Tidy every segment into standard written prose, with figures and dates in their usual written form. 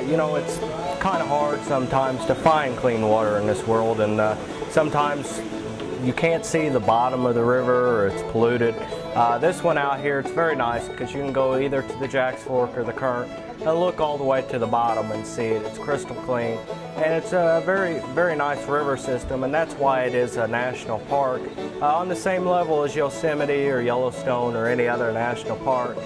you know, it's kind of hard sometimes to find clean water in this world, and sometimes you can't see the bottom of the river or it's polluted. This one out here, it's very nice because you can go either to the Jack's Fork or the Current and look all the way to the bottom and see it. It's crystal clean, and it's a very, very nice river system, and that's why it is a national park on the same level as Yosemite or Yellowstone or any other national park.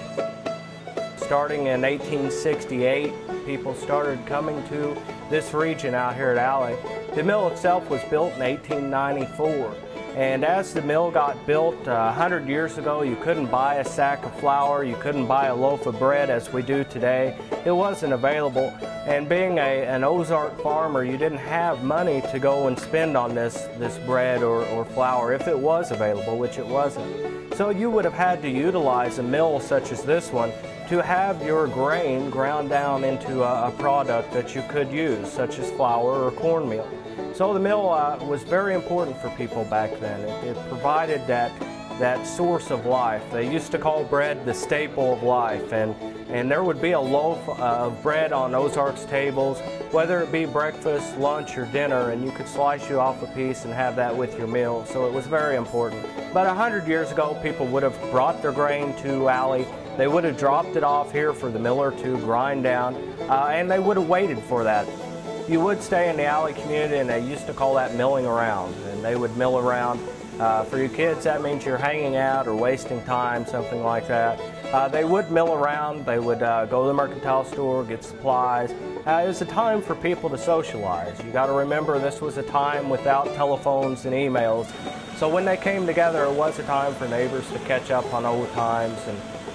Starting in 1868, people started coming to this region out here at Alley. The mill itself was built in 1894. And as the mill got built 100 years ago, you couldn't buy a sack of flour, you couldn't buy a loaf of bread as we do today. It wasn't available. And being an Ozark farmer, you didn't have money to go and spend on this bread or flour if it was available, which it wasn't. So you would have had to utilize a mill such as this one to have your grain ground down into a product that you could use, such as flour or cornmeal. So the mill was very important for people back then. It provided that source of life. They used to call bread the staple of life, and there would be a loaf of bread on Ozark's tables, whether it be breakfast, lunch, or dinner, and you could slice you off a piece and have that with your meal. So it was very important. But 100 years ago, people would have brought their grain to Alley. They would have dropped it off here for the miller to grind down, and they would have waited for that. You would stay in the Alley community, and they used to call that milling around, and they would mill around. For your kids, that means you're hanging out or wasting time, something like that. They would mill around. They would go to the mercantile store, get supplies. It was a time for people to socialize. You got to remember, this was a time without telephones and emails. So when they came together, it was a time for neighbors to catch up on old times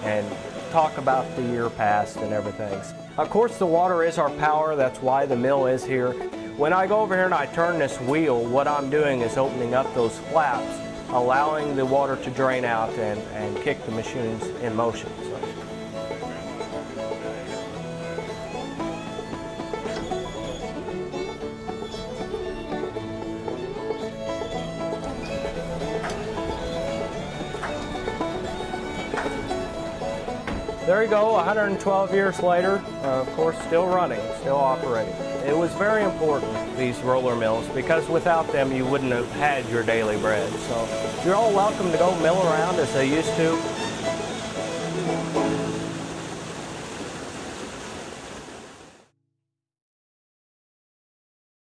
and talk about the year past and everything. Of course, the water is our power. That's why the mill is here. When I go over here and I turn this wheel, what I'm doing is opening up those flaps, allowing the water to drain out and kick the machines in motion. There you go, 112 years later, of course, still running, still operating. It was very important, these roller mills, because without them you wouldn't have had your daily bread. So you're all welcome to go mill around as they used to.